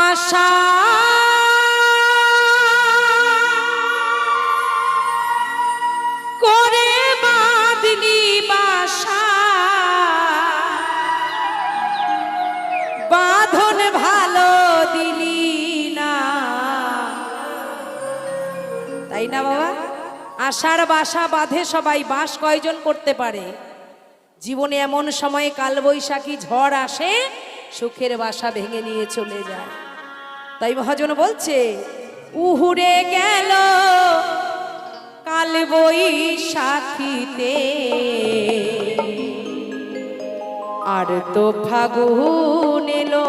আশা করে বাঁধলি বাসা, বাঁধন ভালো দিলি না। তাই না বাবা? আশার বাসা বাঁধে সবাই, বাস কয়জন করতে পারে? জীবনে এমন সময়ে কালবৈশাখী ঝড় আসে, সুখের বাসা ভেঙে নিয়ে চলে যায়। তাই মহাজন বলছে, উহুরে গেল কালবৈশাখীতে, আর তো ফাগুন এলো